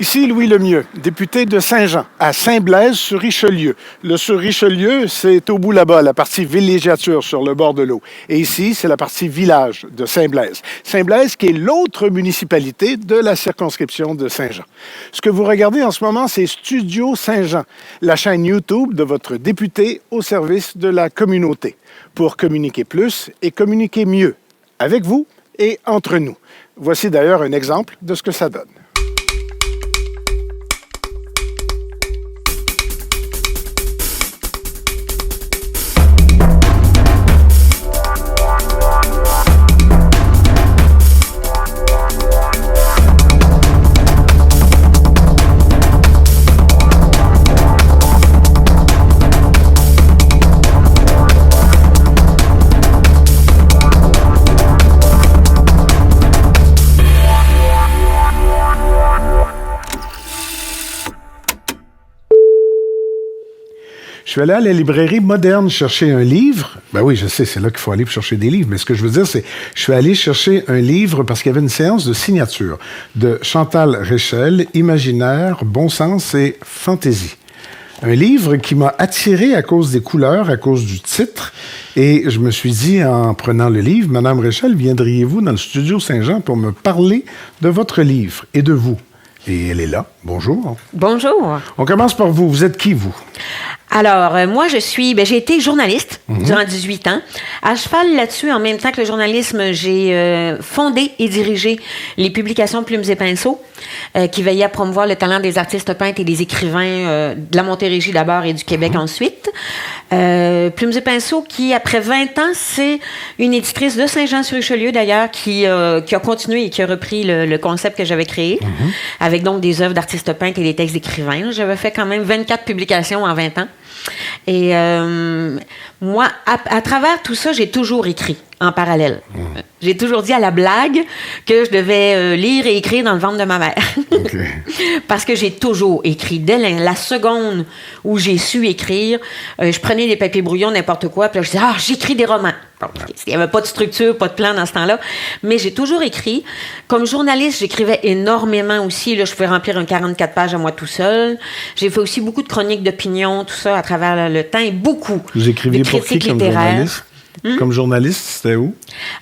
Ici Louis Lemieux, député de Saint-Jean, à Saint-Blaise-sur-Richelieu. Le sur-Richelieu, c'est au bout là-bas, la partie villégiature sur le bord de l'eau. Et ici, c'est la partie village de Saint-Blaise. Saint-Blaise qui est l'autre municipalité de la circonscription de Saint-Jean. Ce que vous regardez en ce moment, c'est Studio Saint-Jean, la chaîne YouTube de votre député au service de la communauté, pour communiquer plus et communiquer mieux, avec vous et entre nous. Voici d'ailleurs un exemple de ce que ça donne. Je suis allé à la librairie moderne chercher un livre. Ben oui, je sais, c'est là qu'il faut aller pour chercher des livres. Mais ce que je veux dire, c'est je suis allé chercher un livre parce qu'il y avait une séance de signature de Chantal Réchel, Imaginaire, Bon sens et Fantaisie. Un livre qui m'a attiré à cause des couleurs, à cause du titre. Et je me suis dit, en prenant le livre, Madame Réchel, viendriez-vous dans le studio Saint-Jean pour me parler de votre livre et de vous? Et elle est là. Bonjour. Bonjour. On commence par vous. Vous êtes qui, vous? Alors, moi, j'ai été journaliste durant 18 ans. À cheval là-dessus, en même temps que le journalisme, j'ai fondé et dirigé les publications Plumes et Pinceaux, qui veillaient à promouvoir le talent des artistes peintres et des écrivains de la Montérégie d'abord et du Québec ensuite. Plumes et Pinceaux, qui, après 20 ans, c'est une éditrice de Saint-Jean-sur-Richelieu, d'ailleurs, qui a continué et qui a repris le concept que j'avais créé, avec donc des œuvres d'artistes peintres et des textes d'écrivains. J'avais fait quand même 24 publications en 20 ans. Et moi, à travers tout ça, j'ai toujours écrit en parallèle. J'ai toujours dit à la blague que je devais lire et écrire dans le ventre de ma mère. Okay. Parce que j'ai toujours écrit. Dès la seconde où j'ai su écrire, je prenais des papiers brouillons, n'importe quoi, puis là, je disais, j'écris des romans. Bon, il n'y avait pas de structure, pas de plan dans ce temps-là, mais j'ai toujours écrit. Comme journaliste, j'écrivais énormément aussi. Là, je pouvais remplir un 44 pages à moi tout seul. J'ai fait aussi beaucoup de chroniques d'opinion, tout ça, à travers le temps, et beaucoup Vous écriviez de critiques littéraires. Comme journaliste, c'était où?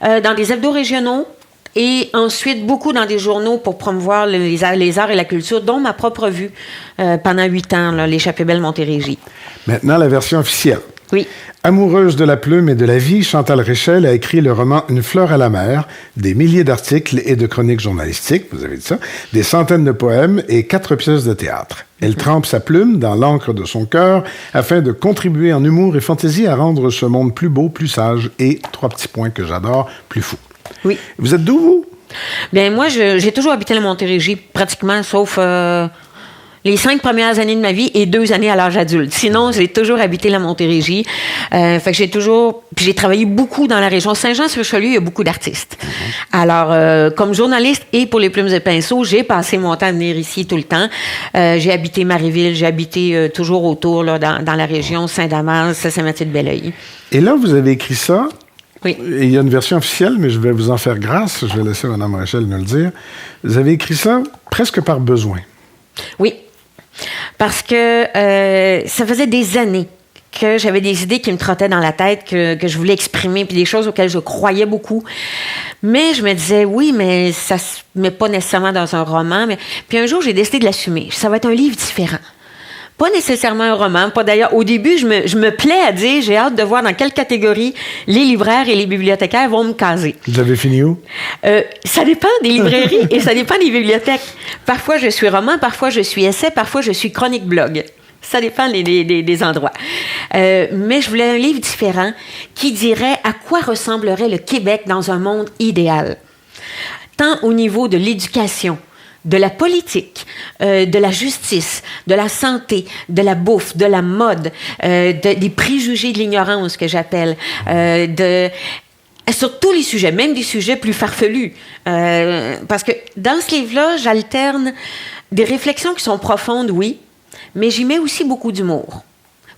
Dans des hebdos régionaux et ensuite beaucoup dans des journaux pour promouvoir les arts et la culture, dont ma propre revue pendant 8 ans, là, l'Échappée belle Montérégie. Maintenant, la version officielle. Oui. Amoureuse de la plume et de la vie, Chantal Réchel a écrit le roman Une fleur à la mer, des milliers d'articles et de chroniques journalistiques, vous avez dit ça, des centaines de poèmes et 4 pièces de théâtre. Elle trempe sa plume dans l'encre de son cœur afin de contribuer en humour et fantaisie à rendre ce monde plus beau, plus sage et, 3 petits points que j'adore, plus fou. Oui. Vous êtes d'où, vous? Bien, moi, j'ai toujours habité la Montérégie, pratiquement, sauf les 5 premières années de ma vie et 2 années à l'âge adulte. Sinon, j'ai toujours habité la Montérégie. Fait que j'ai travaillé beaucoup dans la région. Saint-Jean-sur-Richelieu, il y a beaucoup d'artistes. Alors, comme journaliste et pour les Plumes et Pinceaux, j'ai passé mon temps à venir ici tout le temps. J'ai habité Marieville, j'ai habité toujours autour, là, dans la région, Saint-Damas, Saint-Mathieu-de-Belleuil. Et là, vous avez écrit ça. Oui. Et il y a une version officielle, mais je vais vous en faire grâce. Je vais laisser Mme Réchel nous le dire. Vous avez écrit ça presque par besoin. Oui. Parce que ça faisait des années que j'avais des idées qui me trottaient dans la tête, que je voulais exprimer, puis des choses auxquelles je croyais beaucoup. Mais je me disais, oui, mais ça se met pas nécessairement dans un roman. Puis un jour, j'ai décidé de l'assumer. Ça va être un livre différent. Pas nécessairement un roman. Pas d'ailleurs. Au début, je me plais à dire, j'ai hâte de voir dans quelle catégorie les libraires et les bibliothécaires vont me caser. Vous avez fini où? Ça dépend des librairies et ça dépend des bibliothèques. Parfois, je suis roman, parfois, je suis essai, parfois, je suis chronique blog. Ça dépend des endroits. Mais je voulais un livre différent qui dirait à quoi ressemblerait le Québec dans un monde idéal. Tant au niveau de l'éducation, de la politique, de la justice, de la santé, de la bouffe, de la mode, des préjugés de l'ignorance que j'appelle, sur tous les sujets, même des sujets plus farfelus. Parce que dans ce livre-là, j'alterne des réflexions qui sont profondes, oui, mais j'y mets aussi beaucoup d'humour.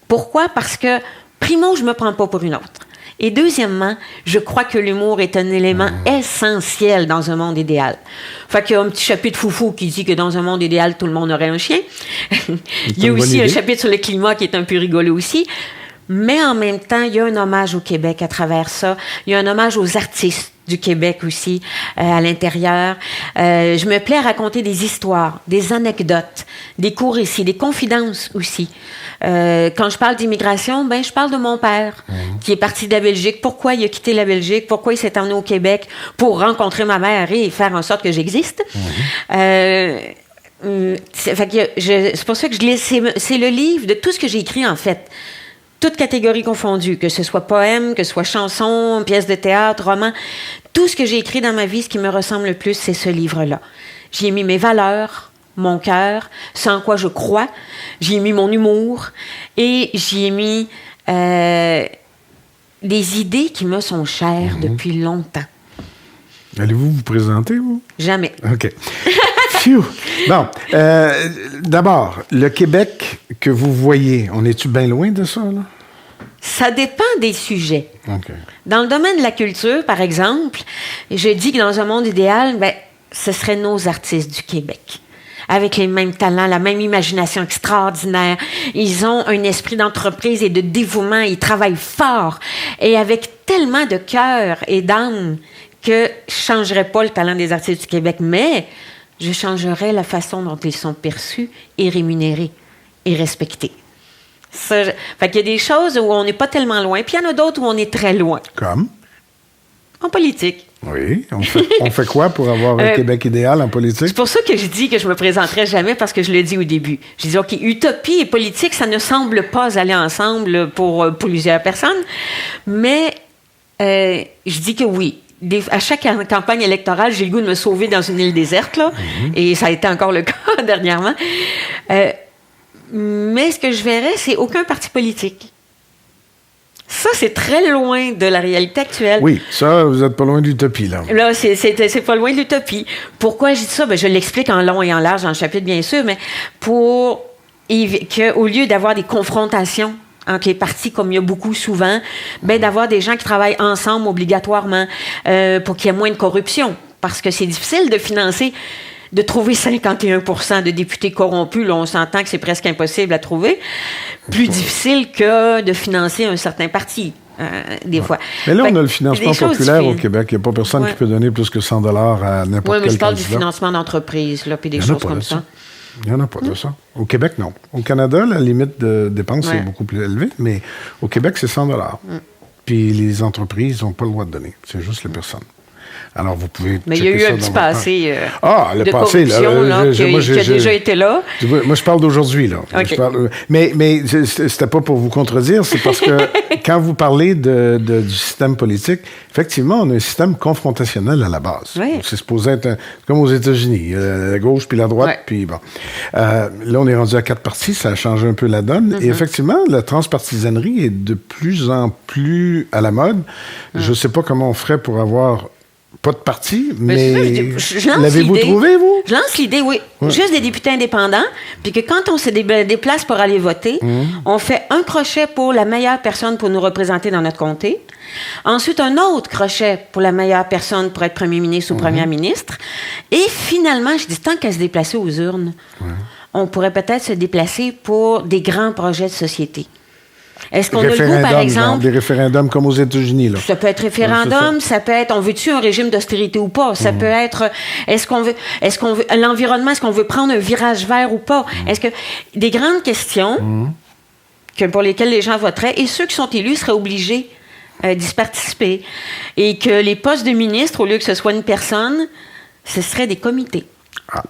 Pourquoi? Parce que, primo, je me prends pas pour une autre. Et deuxièmement, je crois que l'humour est un élément essentiel dans un monde idéal. Fait qu'il y a un petit chapitre foufou qui dit que dans un monde idéal, tout le monde aurait un chien. Il y a aussi un chapitre sur le climat qui est un peu rigolo aussi. Mais en même temps, il y a un hommage au Québec à travers ça. Il y a un hommage aux artistes du Québec aussi, à l'intérieur. Je me plais à raconter des histoires, des anecdotes, des courts récits, des confidences aussi. Quand je parle d'immigration, ben je parle de mon père, qui est parti de la Belgique. Pourquoi il a quitté la Belgique? Pourquoi il s'est emmené au Québec pour rencontrer ma mère et faire en sorte que j'existe? C'est pour ça que c'est le livre de tout ce que j'ai écrit, en fait. Toutes catégories confondues, que ce soit poème, que ce soit chanson, pièce de théâtre, roman. Tout ce que j'ai écrit dans ma vie, ce qui me ressemble le plus, c'est ce livre-là. J'y ai mis mes valeurs, mon cœur, ce en quoi je crois. J'y ai mis mon humour et j'y ai mis des idées qui me sont chères depuis longtemps. Allez-vous vous présenter, vous? Jamais. OK. Phew. Bon, d'abord, le Québec que vous voyez, on est-tu bien loin de ça, là? Ça dépend des sujets. OK. Dans le domaine de la culture, par exemple, je dis que dans un monde idéal, ben, ce seraient nos artistes du Québec. Avec les mêmes talents, la même imagination extraordinaire. Ils ont un esprit d'entreprise et de dévouement. Ils travaillent fort et avec tellement de cœur et d'âme que je ne changerais pas le talent des artistes du Québec, mais je changerais la façon dont ils sont perçus et rémunérés et respectés. Fait qu'il y a des choses où on n'est pas tellement loin, puis il y en a d'autres où on est très loin. Comme? En politique. Oui. On fait quoi pour avoir un Québec idéal en politique? C'est pour ça que je dis que je me présenterai jamais, parce que je l'ai dit au début. Je dis, OK, utopie et politique, ça ne semble pas aller ensemble pour plusieurs personnes, mais je dis que oui. À chaque campagne électorale, j'ai le goût de me sauver dans une île déserte, là, et ça a été encore le cas dernièrement. Mais ce que je verrais, c'est aucun parti politique. Ça, c'est très loin de la réalité actuelle. Oui, ça, vous n'êtes pas loin de l'utopie, là. Là, c'est pas loin de l'utopie. Pourquoi je dis ça? Ben, je l'explique en long et en large dans le chapitre, bien sûr, mais pour qu'au lieu d'avoir des confrontations entre les partis, comme il y a beaucoup souvent, ben, d'avoir des gens qui travaillent ensemble obligatoirement pour qu'il y ait moins de corruption. Parce que c'est difficile de financer, de trouver 51% de députés corrompus. Là, on s'entend que c'est presque impossible à trouver. Plus difficile que de financer un certain parti, des fois. Mais là, on a le financement populaire au Québec. Il n'y a pas personne qui peut donner plus que 100 $ à n'importe quel candidat. Oui, mais je parle du financement d'entreprise, là, puis des choses comme ça. Il n'y en a pas de ça. Au Québec, non. Au Canada, la limite de dépenses est beaucoup plus élevée, mais au Québec, c'est 100 $. Puis les entreprises n'ont pas le droit de donner. C'est juste les personnes. Alors, vous pouvez. Mais il y a eu un petit passé le de passé, corruption qui a déjà été là. Moi, je parle d'aujourd'hui, là. Okay. Mais c'était pas pour vous contredire, c'est parce que quand vous parlez du système politique, effectivement, on a un système confrontationnel à la base. Oui. C'est supposé être comme aux États-Unis, la gauche puis la droite, puis bon. Là, on est rendu à 4 partis, ça a changé un peu la donne. Et effectivement, la transpartisanerie est de plus en plus à la mode. Je sais pas comment on ferait pour avoir pas de parti, mais l'avez-vous trouvé, vous? Je lance l'idée, oui. Juste des députés indépendants, puis que quand on se déplace pour aller voter, on fait un crochet pour la meilleure personne pour nous représenter dans notre comté. Ensuite, un autre crochet pour la meilleure personne pour être premier ministre ou première ministre. Et finalement, je dis, tant qu'à se déplacer aux urnes, on pourrait peut-être se déplacer pour des grands projets de société. Est-ce qu'on a le goût, par exemple... Des référendums comme aux États-Unis, là. Ça peut être référendum, ça peut être, on veut-tu un régime d'austérité ou pas? Ça peut être, est-ce qu'on veut, l'environnement, est-ce qu'on veut prendre un virage vert ou pas? Est-ce que, des grandes questions pour lesquelles les gens voteraient, et ceux qui sont élus seraient obligés d'y participer. Et que les postes de ministre, au lieu que ce soit une personne, ce seraient des comités. Ah.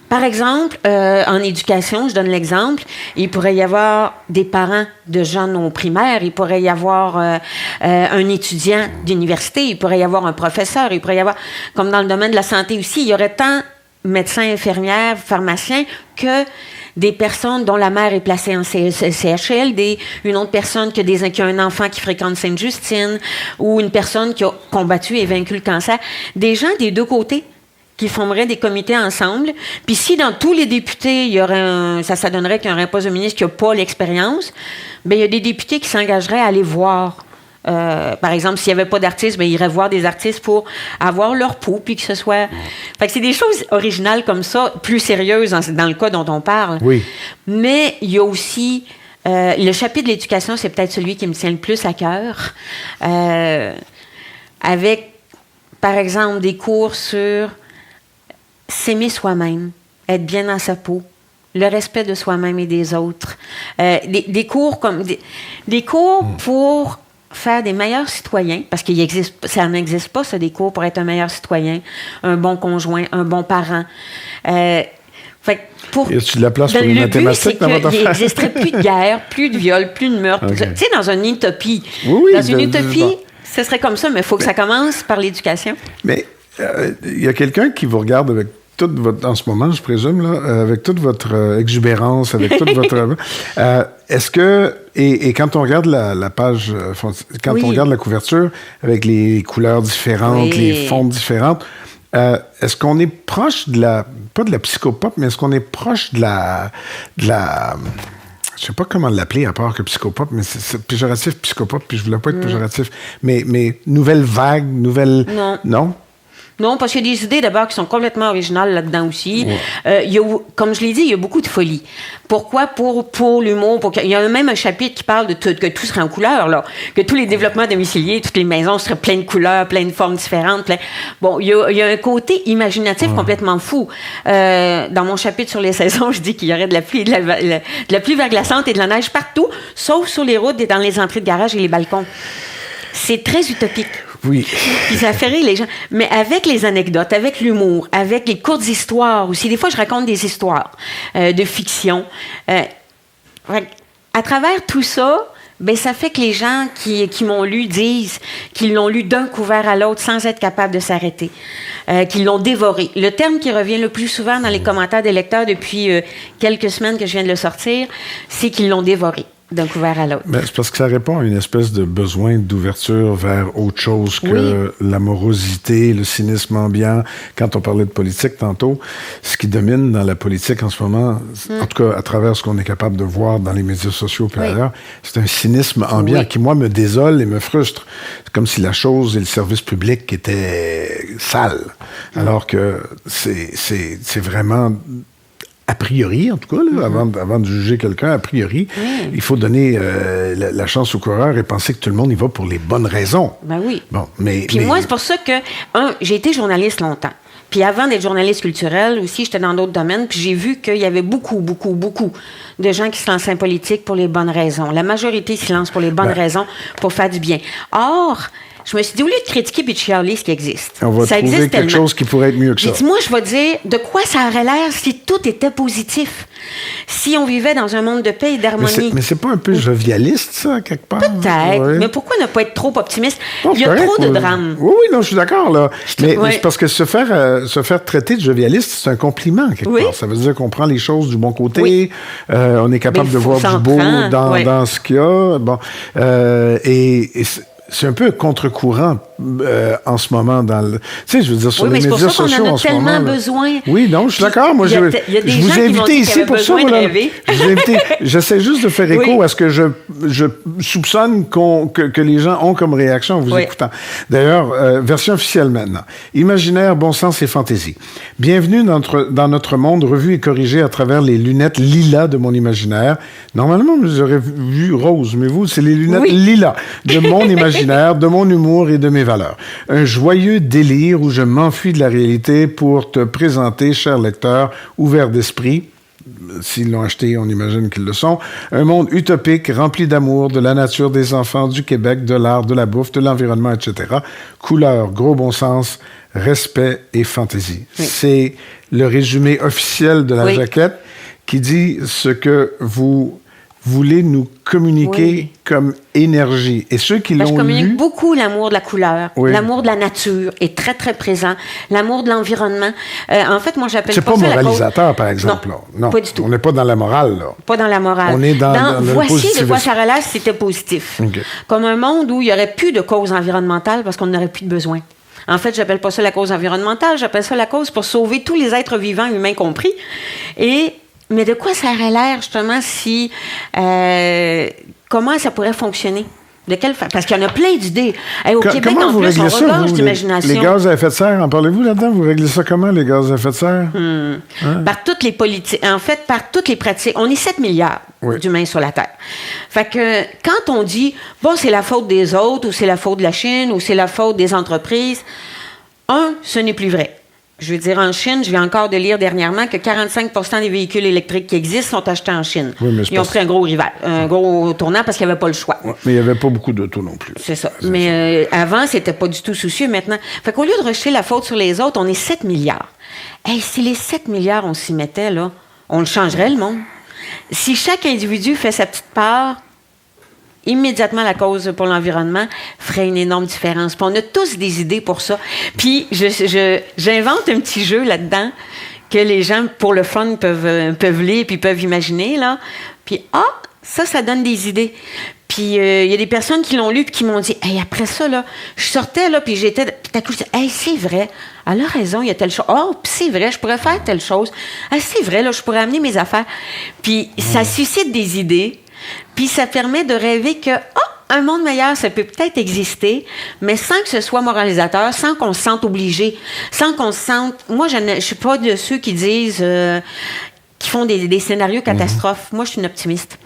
Par exemple, en éducation, je donne l'exemple, il pourrait y avoir des parents de jeunes au primaire, il pourrait y avoir un étudiant d'université, il pourrait y avoir un professeur, il pourrait y avoir, comme dans le domaine de la santé aussi, il y aurait tant médecins, infirmières, pharmaciens que des personnes dont la mère est placée en CHLD, une autre personne qui a un enfant qui fréquente Sainte-Justine, ou une personne qui a combattu et vaincu le cancer. Des gens des deux côtés qui formeraient des comités ensemble. Puis si dans tous les députés, il y aurait ça donnerait qu'il y aurait un poste de ministre qui n'a pas l'expérience, bien, il y a des députés qui s'engageraient à aller voir Par exemple, s'il n'y avait pas d'artistes, ben, ils iraient voir des artistes pour avoir leur pouls, puis que ce soit... Fait que c'est des choses originales comme ça, plus sérieuses dans le cas dont on parle. Oui. Mais il y a aussi... le chapitre de l'éducation, c'est peut-être celui qui me tient le plus à cœur. Avec, par exemple, des cours sur s'aimer soi-même, être bien dans sa peau, le respect de soi-même et des autres. Des cours comme... Des cours pour... faire des meilleurs citoyens, parce ça n'existe pas, ça, des cours pour être un meilleur citoyen, un bon conjoint, un bon parent. Fait que y a-tu de la place pour les mathématiques dans votre affaire? Il n'existerait plus de guerre, plus de viol, plus de meurtre. Okay. Tu sais, dans une utopie. Oui, dans une utopie, ce serait comme ça, mais il faut que ça commence par l'éducation. Mais il y a quelqu'un qui vous regarde avec toute votre, en ce moment, je présume, là, avec toute votre exubérance, avec toute votre... est-ce que... Et quand on regarde la page, quand on regarde la couverture, avec les couleurs différentes, les fonds différentes, est-ce qu'on est proche de la... Pas de la psychopop, mais est-ce qu'on est proche de la je sais pas comment l'appeler à part que psychopop, mais c'est péjoratif, psychopop, puis je voulais pas être péjoratif. Mais nouvelle vague, nouvelle... Non? Non, parce qu'il y a des idées d'abord qui sont complètement originales là-dedans aussi. Ouais. Comme je l'ai dit, il y a beaucoup de folie. Pourquoi? Pour l'humour. Il y a même un chapitre qui parle de que tout serait en couleur, là. Que tous les développements domiciliés, toutes les maisons seraient pleines de couleurs, pleines de formes différentes. Bon, il y a un côté imaginatif complètement fou. Dans mon chapitre sur les saisons, je dis qu'il y aurait de la pluie, de la pluie verglaçante et de la neige partout, sauf sur les routes et dans les entrées de garage et les balcons. C'est très utopique. Oui. Puis ça fait rire les gens. Mais avec les anecdotes, avec l'humour, avec les courtes histoires aussi. Des fois, je raconte des histoires de fiction. À travers tout ça, ben, ça fait que les gens qui m'ont lu disent qu'ils l'ont lu d'un couvert à l'autre sans être capables de s'arrêter, qu'ils l'ont dévoré. Le terme qui revient le plus souvent dans les commentaires des lecteurs depuis quelques semaines que je viens de le sortir, c'est qu'ils l'ont dévoré. D'un couvert à l'autre. Ben, c'est parce que ça répond à une espèce de besoin d'ouverture vers autre chose que la morosité, le cynisme ambiant. Quand on parlait de politique tantôt, ce qui domine dans la politique en ce moment, en tout cas à travers ce qu'on est capable de voir dans les médias sociaux et ailleurs, c'est un cynisme ambiant qui, moi, me désole et me frustre. C'est comme si la chose et le service public étaient sales, alors que c'est vraiment... A priori, en tout cas, là, avant de juger quelqu'un, a priori, il faut donner la chance au coureur et penser que tout le monde y va pour les bonnes raisons. Ben oui. Bon, Puis moi, c'est pour ça que, j'ai été journaliste longtemps. Puis avant d'être journaliste culturel aussi, j'étais dans d'autres domaines, puis j'ai vu qu'il y avait beaucoup de gens qui se lançaient en politique pour les bonnes raisons. La majorité se lance pour les bonnes raisons, pour faire du bien. Or... Je me suis dit, au lieu de critiquer et de chialer ce qui existe, on va trouver quelque chose qui pourrait être mieux que ça. J'ai dit, moi, je vais dire de quoi ça aurait l'air si tout était positif. Si on vivait dans un monde de paix et d'harmonie. Mais c'est pas un peu jovialiste, ça, quelque part? Peut-être. Mais pourquoi ne pas être trop optimiste? Il y a trop de drames. Oui, non, je suis d'accord, là. Mais c'est parce que se faire traiter de jovialiste, c'est un compliment, quelque part. Ça veut dire qu'on prend les choses du bon côté. On est capable de voir du beau dans ce qu'il y a. Bon. C'est un peu un contre-courant en ce moment dans le... Tu sais, je veux dire, sur les médias sociaux en ce moment... Oui, mais c'est pour ça qu'on en a tellement besoin. Oui, non, je suis d'accord. Moi, je vous ai invité ici pour ça. J'essaie juste de faire écho à ce que je soupçonne que les gens ont comme réaction en vous écoutant. D'ailleurs, version officielle maintenant. Imaginaire, bon sens et fantaisie. Bienvenue dans notre monde revu et corrigé à travers les lunettes lilas de mon imaginaire. Normalement, j'aurais vu rose, mais vous, c'est les lunettes lilas de mon imaginaire, de mon humour et de mes valeurs. Un joyeux délire où je m'enfuis de la réalité pour te présenter, cher lecteur, ouvert d'esprit. S'ils l'ont acheté, on imagine qu'ils le sont. Un monde utopique, rempli d'amour, de la nature, des enfants, du Québec, de l'art, de la bouffe, de l'environnement, etc. Couleur, gros bon sens, respect et fantaisie. Oui. C'est le résumé officiel de la jaquette qui dit ce que vous voulez nous communiquer comme énergie. Et ceux qui l'ont lu... Je communique beaucoup l'amour de la couleur, l'amour de la nature est très, très présent, l'amour de l'environnement. En fait, moi, j'appelle pas ça... C'est pas moralisateur, par exemple. Non, pas du tout. On n'est pas dans la morale, là. Pas dans la morale. On est dans le voici de quoi ça relâche si c'était positif. Okay. Comme un monde où il n'y aurait plus de cause environnementale parce qu'on n'aurait plus de besoin. En fait, j'appelle pas ça la cause environnementale, j'appelle ça la cause pour sauver tous les êtres vivants, humains compris. Mais de quoi ça aurait l'air, justement, si... comment ça pourrait fonctionner? Parce qu'il y en a plein d'idées. Hey, au Québec, Comment en vous plus, on réglez ça, regorge vous, d'imagination. les gaz à effet de serre, en parlez-vous là-dedans? Vous réglez ça comment, les gaz à effet de serre? Par toutes les politiques, en fait, par toutes les pratiques. On est 7 milliards d'humains sur la Terre. Fait que quand on dit, bon, c'est la faute des autres, ou c'est la faute de la Chine, ou c'est la faute des entreprises, ce n'est plus vrai. Je veux dire, en Chine, je viens encore de lire dernièrement que 45 des véhicules électriques qui existent sont achetés en Chine. Oui, ils ont pris un gros tournant parce qu'il n'y avait pas le choix. Ouais, mais il n'y avait pas beaucoup d'autos non plus. C'est ça. Mais avant, c'était pas du tout soucieux. Maintenant, fait qu'au lieu de rejeter la faute sur les autres, on est 7 milliards. Hey, si les 7 milliards, on s'y mettait, là, on le changerait, le monde. Si chaque individu fait sa petite part, immédiatement, la cause pour l'environnement ferait une énorme différence. Puis on a tous des idées pour ça. Puis j'invente un petit jeu là-dedans que les gens, pour le fun, peuvent lire puis peuvent imaginer, là. Puis, ça donne des idées. Puis il y a des personnes qui l'ont lu puis qui m'ont dit, hey, après ça, là, je sortais, là, puis j'étais, tout à coup, je disais, hey, c'est vrai, elle a raison, il y a telle chose. Oh, puis c'est vrai, je pourrais faire telle chose. Ah, c'est vrai, là, je pourrais amener mes affaires. Puis ça suscite des idées. Puis ça permet de rêver que, un monde meilleur, ça peut peut-être exister, mais sans que ce soit moralisateur, sans qu'on se sente obligé, sans qu'on se sente... Moi, je ne suis pas de ceux qui disent... qui font des scénarios catastrophes. Moi, je suis une optimiste.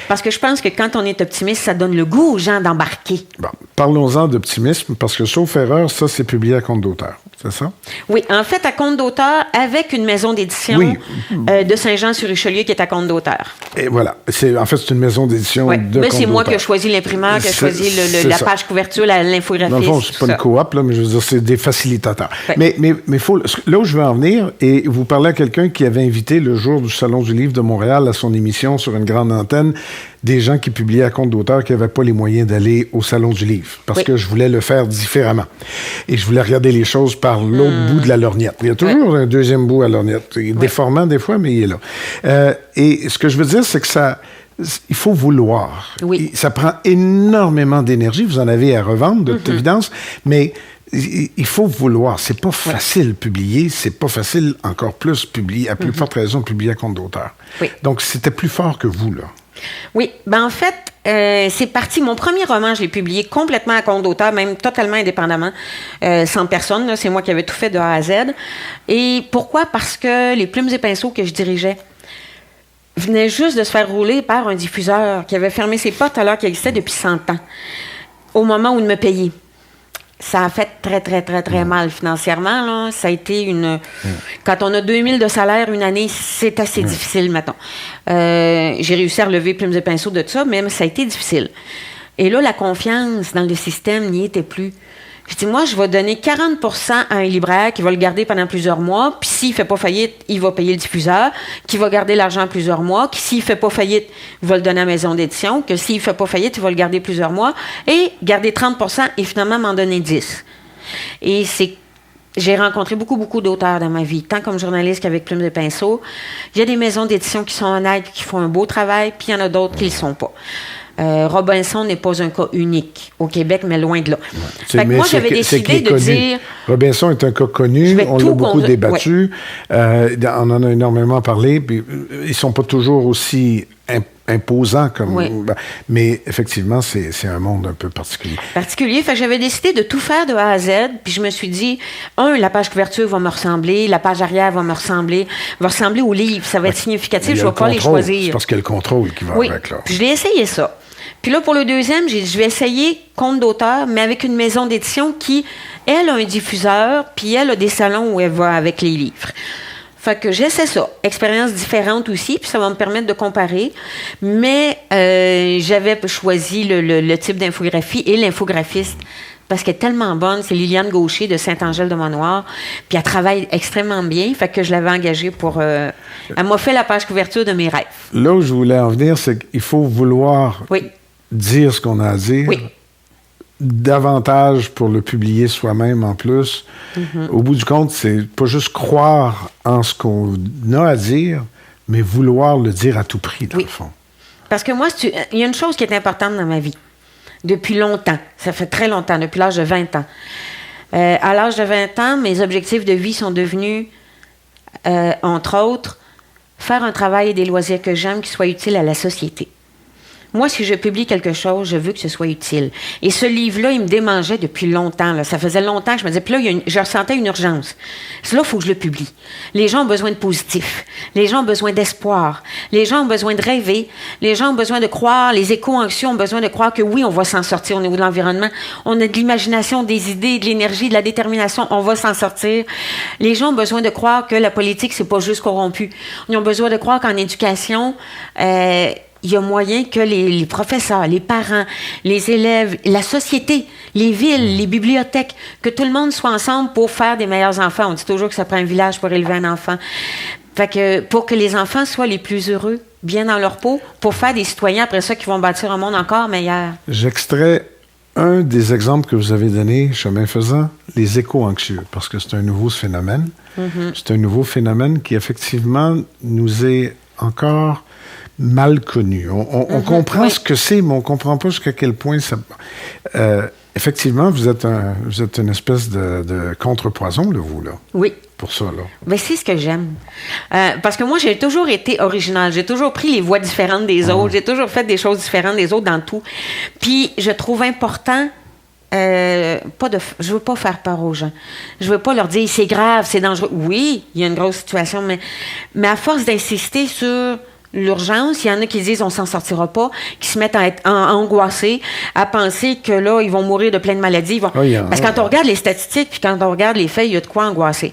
Parce que je pense que quand on est optimiste, ça donne le goût aux gens d'embarquer. Bon, parlons-en d'optimisme, parce que, sauf erreur, ça, c'est publié à compte d'auteur. C'est ça? Oui, en fait, à compte d'auteur, avec une maison d'édition de Saint-Jean-sur-Richelieu qui est à compte d'auteur. Et voilà. En fait, c'est une maison d'édition de compte d'auteur. C'est moi qui ai choisi l'imprimeur, qui a choisi la page couverture, l'infographie. Dans le fond, c'est pas une coop, là, mais je veux dire, c'est des facilitateurs. Ouais. Mais faut, là où je veux en venir, et vous parlez à quelqu'un qui avait invité le jour du Salon du Livre de Montréal à son émission sur une grande antenne, des gens qui publiaient à compte d'auteur qui n'avaient pas les moyens d'aller au Salon du Livre, parce que je voulais le faire différemment. Et je voulais regarder les choses par l'autre bout de la lorgnette. Il y a toujours un deuxième bout à la lorgnette. Il est déformant des fois, mais il est là. Et ce que je veux dire, c'est que il faut vouloir. Oui. Ça prend énormément d'énergie. Vous en avez à revendre, de toute évidence, mais il faut vouloir. C'est pas facile publier, c'est pas facile encore plus publier, à plus forte raison publier à compte d'auteur. Oui. Donc, c'était plus fort que vous, là. Oui, ben en fait, c'est parti. Mon premier roman, je l'ai publié complètement à compte d'auteur, même totalement indépendamment, sans personne. Là, c'est moi qui avais tout fait de A à Z. Et pourquoi? Parce que les Plumes et Pinceaux que je dirigeais venaient juste de se faire rouler par un diffuseur qui avait fermé ses portes alors qu'il existait depuis 100 ans, au moment où il me payait. Ça a fait très, très, très, très mal financièrement. Là. Ça a été Quand on a 2000 de salaire une année, c'est assez difficile, mettons. J'ai réussi à relever Plumes et Pinceaux de ça, mais ça a été difficile. Et là, la confiance dans le système n'y était plus. Je dis, moi, je vais donner 40% à un libraire qui va le garder pendant plusieurs mois, puis s'il ne fait pas faillite, il va payer le diffuseur, qui va garder l'argent plusieurs mois, qui s'il ne fait pas faillite, il va le donner à la maison d'édition, que s'il ne fait pas faillite, il va le garder plusieurs mois, et garder 30% et finalement m'en donner 10%. Et j'ai rencontré beaucoup, beaucoup d'auteurs dans ma vie, tant comme journaliste qu'avec Plumes et Pinceaux. Il y a des maisons d'édition qui sont honnêtes, qui font un beau travail, puis il y en a d'autres qui ne le sont pas. Robinson n'est pas un cas unique au Québec, mais loin de là. Fait que moi, j'avais décidé de dire... Robinson est un cas connu, on l'a beaucoup débattu, on en a énormément parlé, puis ils ne sont pas toujours aussi imposants comme... Mais effectivement, c'est un monde un peu particulier. Fait que j'avais décidé de tout faire de A à Z, puis je me suis dit, la page couverture va me ressembler, la page arrière va me ressembler au livre, ça va être significatif, je ne vais pas les choisir. C'est parce qu'il y a le contrôle qui va avec, là. Je l'ai essayé ça. Puis là, pour le deuxième, j'ai dit, je vais essayer compte d'auteur, mais avec une maison d'édition qui, elle, a un diffuseur, puis elle a des salons où elle va avec les livres. Fait que j'essaie ça. Expérience différente aussi, puis ça va me permettre de comparer. Mais j'avais choisi le type d'infographie et l'infographiste parce qu'elle est tellement bonne. C'est Liliane Gaucher de Saint-Angèle-de-Mont-Noir. Puis elle travaille extrêmement bien. Fait que je l'avais engagée pour... elle m'a fait la page couverture de mes rêves. Là où je voulais en venir, c'est qu'il faut vouloir dire ce qu'on a à dire. Oui. Davantage pour le publier soi-même en plus. Au bout du compte, c'est pas juste croire en ce qu'on a à dire, mais vouloir le dire à tout prix, dans le fond. Parce que moi, il y a une chose qui est importante dans ma vie. Depuis longtemps. Ça fait très longtemps, depuis l'âge de 20 ans. À l'âge de 20 ans, mes objectifs de vie sont devenus, entre autres, faire un travail et des loisirs que j'aime qui soient utiles à la société. Moi, si je publie quelque chose, je veux que ce soit utile. Et ce livre-là, il me démangeait depuis longtemps. Là. Ça faisait longtemps que je me disais, puis là, je ressentais une urgence. Là, il faut que je le publie. Les gens ont besoin de positif. Les gens ont besoin d'espoir. Les gens ont besoin de rêver. Les gens ont besoin de croire. Les éco-anxieux ont besoin de croire que oui, on va s'en sortir au niveau de l'environnement. On a de l'imagination, des idées, de l'énergie, de la détermination. On va s'en sortir. Les gens ont besoin de croire que la politique, c'est pas juste corrompu. Ils ont besoin de croire qu'en éducation, il y a moyen que les professeurs, les parents, les élèves, la société, les villes, les bibliothèques, que tout le monde soit ensemble pour faire des meilleurs enfants. On dit toujours que ça prend un village pour élever un enfant. Fait que pour que les enfants soient les plus heureux, bien dans leur peau, pour faire des citoyens après ça qui vont bâtir un monde encore meilleur. J'extrais un des exemples que vous avez donné, chemin faisant, les éco-anxieux, parce que c'est un nouveau phénomène. Mm-hmm. C'est un nouveau phénomène qui, effectivement, nous est encore mal connu. On comprend ce que c'est, mais on ne comprend pas jusqu'à quel point ça... effectivement, vous êtes une espèce de contrepoison, là, vous, là. Oui. Pour ça, là. Mais c'est ce que j'aime. Parce que moi, j'ai toujours été originale. J'ai toujours pris les voies différentes des autres. J'ai toujours fait des choses différentes des autres dans tout. Puis, je trouve important... je veux pas faire peur aux gens. Je veux pas leur dire c'est grave, c'est dangereux. Oui, il y a une grosse situation, mais à force d'insister sur l'urgence, il y en a qui disent on s'en sortira pas, qui se mettent à être angoissés, à penser que là, ils vont mourir de plein de maladies. Parce que quand on regarde les statistiques puis quand on regarde les faits, il y a de quoi angoisser.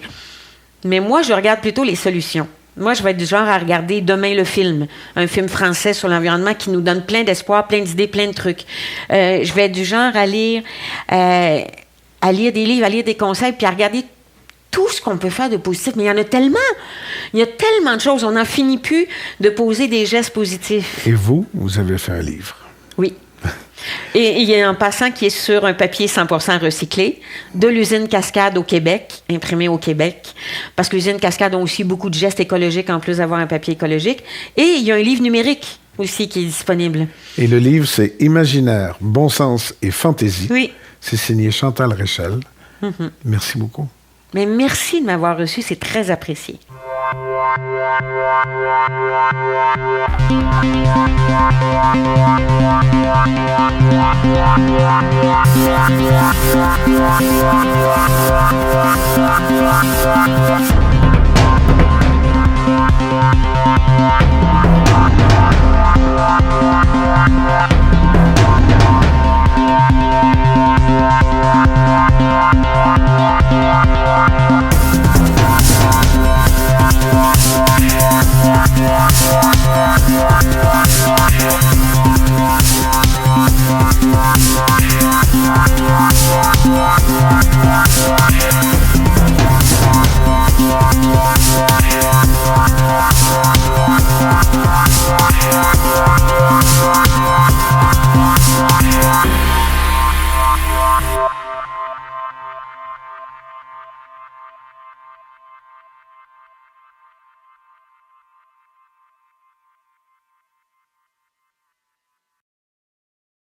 Mais moi, je regarde plutôt les solutions. Moi, je vais être du genre à regarder Demain le film, un film français sur l'environnement qui nous donne plein d'espoir, plein d'idées, plein de trucs. Je vais être du genre à lire des livres, à lire des conseils, puis à regarder tout ce qu'on peut faire de positif. Mais il y en a tellement. Il y a tellement de choses. On n'en finit plus de poser des gestes positifs. Et vous avez fait un livre. Oui. Et il y a un passant qui est sur un papier 100% recyclé de l'usine Cascade au Québec, imprimé au Québec, parce que l'usine Cascade a aussi beaucoup de gestes écologiques en plus d'avoir un papier écologique. Et il y a un livre numérique aussi qui est disponible. Et le livre, c'est Imaginaire, bon sens et fantaisie. Oui. C'est signé Chantal Réchelle. Mm-hmm. Merci beaucoup. Mais merci de m'avoir reçu, c'est très apprécié.